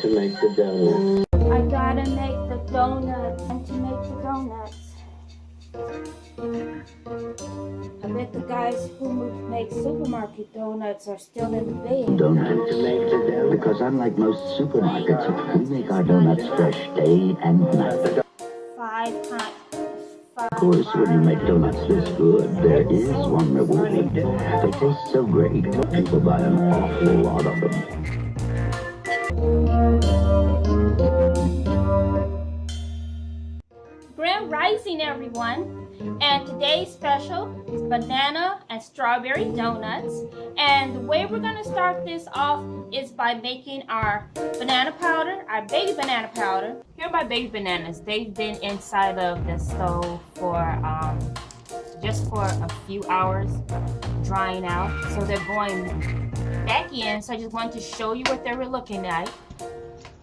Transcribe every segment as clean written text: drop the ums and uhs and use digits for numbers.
to make the donuts. I gotta make the donuts. And to make the donuts, I bet the guys who make supermarket donuts are still in bed. Don't have to make the dough because unlike most supermarkets, we make our donuts fresh day and night. 5 times. Of course, when you make donuts this good, there is one reward. They taste so great, people buy an awful lot of them. Grand Rising, everyone. And today's special is banana and strawberry donuts. And the way we're going to start this off is by making our banana powder, our baby banana powder. Here are my baby bananas. They've been inside of the stove for just for a few hours, drying out. So they're going back in. So I just wanted to show you what they were looking like.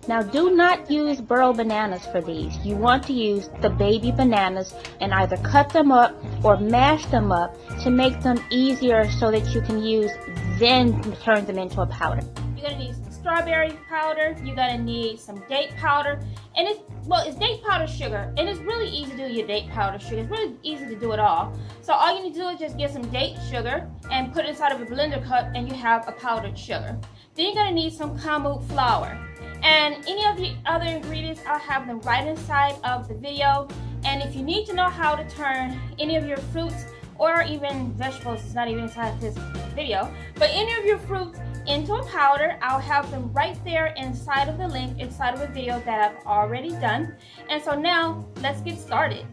Now, do not use burro bananas for these. You want to use the baby bananas and either cut them up or mash them up to make them easier so that you can use, then turn them into a powder. You're going to need some strawberry powder. You're going to need some date powder. And it's date powder sugar. And it's really easy to do your date powder sugar. It's really easy to do it all. So all you need to do is just get some date sugar and put it inside of a blender cup and you have a powdered sugar. Then you're going to need some Kamut flour. And any of the other ingredients, I'll have them right inside of the video. And if you need to know how to turn any of your fruits or even vegetables, it's not even inside this video, but any of your fruits into a powder, I'll have them right there inside of the link, inside of a video that I've already done. And so now, let's get started.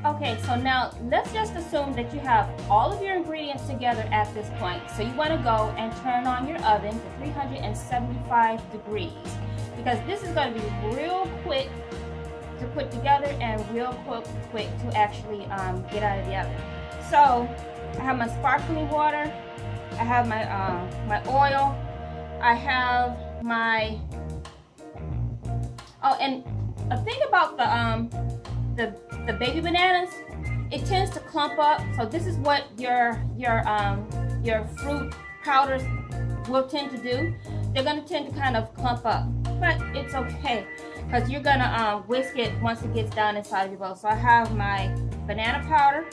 Okay, so now let's just assume that you have all of your ingredients together at this point. So you want to go and turn on your oven to 375 degrees. Because this is going to be real quick to put together and real quick to actually get out of the oven. So I have my sparkling water, I have my my oil, I have my and a thing about the baby bananas, it tends to clump up. So this is what your fruit powders will tend to do. They're going to tend to kind of clump up. But it's okay because you're gonna whisk it once it gets down inside of your bowl. So I have my banana powder,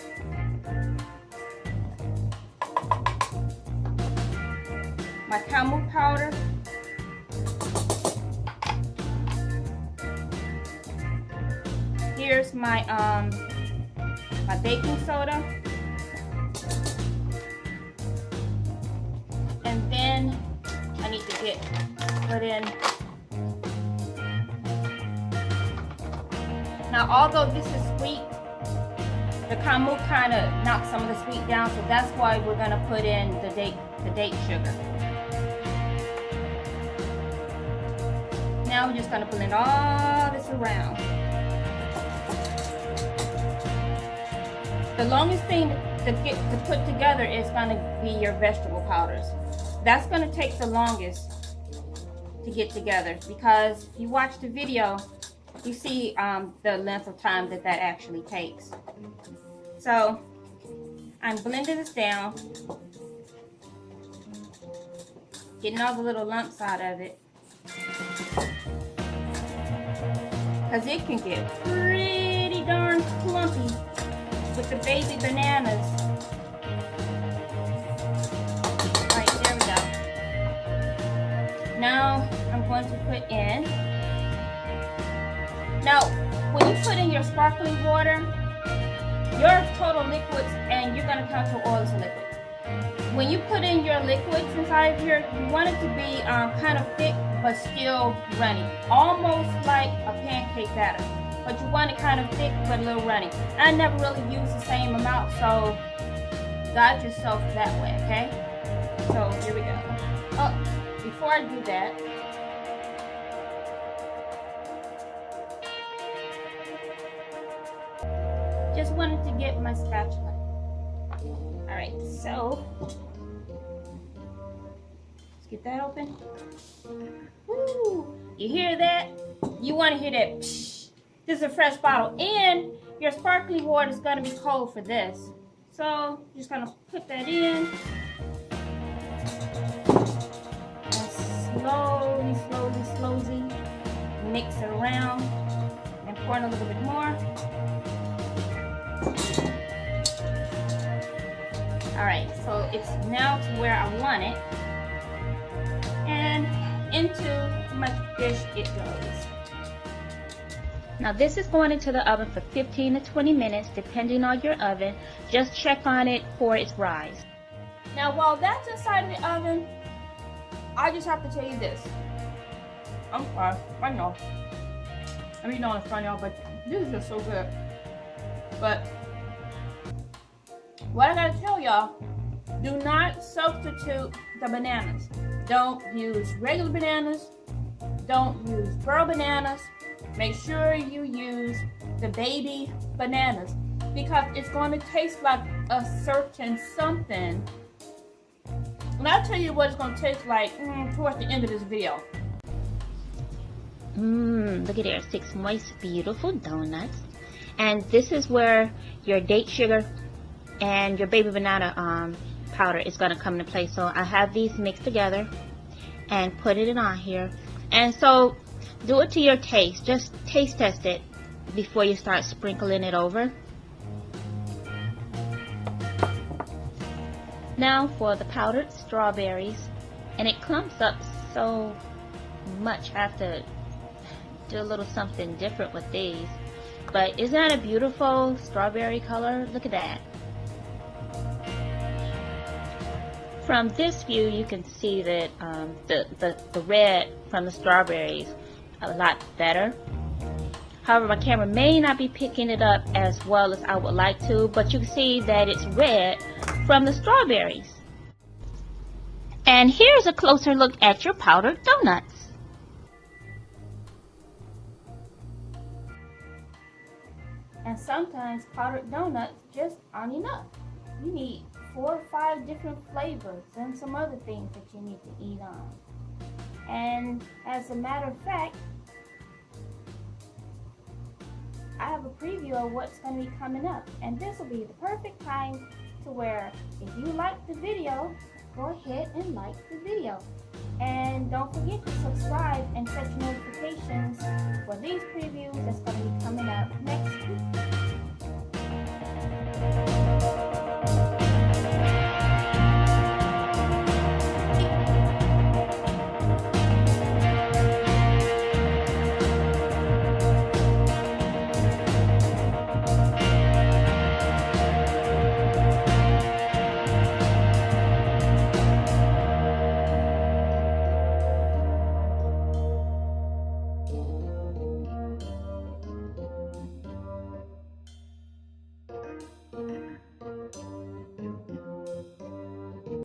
my Kamut powder, here's my my baking soda, and then I need to put in. Now, although this is sweet, the Kamut kind of knocks some of the sweet down, so that's why we're going to put in the date sugar. Now we're just going to blend all this around. The longest thing to put together is going to be your vegetable powders. That's going to take the longest to get together because if you watch the video, you see the length of time that actually takes. So I'm blending this down, getting all the little lumps out of it, because it can get pretty darn clumpy with the baby bananas. Alright, there we go. Now I'm going to put in. Now, when you put in your sparkling water, your total liquids, and you're going to count your oil as a liquid. When you put in your liquids inside here, you want it to be kind of thick, but still runny. Almost like a pancake batter. But you want it kind of thick, but a little runny. I never really use the same amount, so guide yourself that way, okay? So, here we go. Oh, before I do that, just wanted to get my spatula. Alright, so let's get that open. Woo! You hear that? You want to hear that? Psh. This is a fresh bottle, and your sparkling water is going to be cold for this. So, just going to put that in. And slowly. mix it around and pour in a little bit more. Alright, so it's now to where I want it. And into my dish it goes. Now this is going into the oven for 15 to 20 minutes depending on your oven. Just check on it for its rise. Now while that's inside the oven, I just have to tell you this. I'm sorry, I know. I mean, no, it's fine, y'all, but this is just so good. But what I gotta tell y'all, do not substitute the bananas. Don't use regular bananas. Don't use burro bananas. Make sure you use the baby bananas because it's going to taste like a certain something. And I'll tell you what it's going to taste like towards the end of this video. Look at there, 6 moist, beautiful donuts. And this is where your date sugar and your baby banana powder is going to come into play. So I have these mixed together and put it on here. And so do it to your taste. Just taste test it before you start sprinkling it over. Now for the powdered strawberries. And it clumps up so much. I have to do a little something different with these. But isn't that a beautiful strawberry color? Look at that. From this view, you can see that the red from the strawberries a lot better. However, my camera may not be picking it up as well as I would like to, but you can see that it's red from the strawberries. And here's a closer look at your powdered donuts. And sometimes powdered donuts just aren't enough. You need 4 or 5 different flavors and some other things that you need to eat on. And as a matter of fact, I have a preview of what's going to be coming up, and this will be the perfect time to where if you like the video, go ahead and like the video. And don't forget to subscribe and set your notifications for these previews that's going to be coming up next week.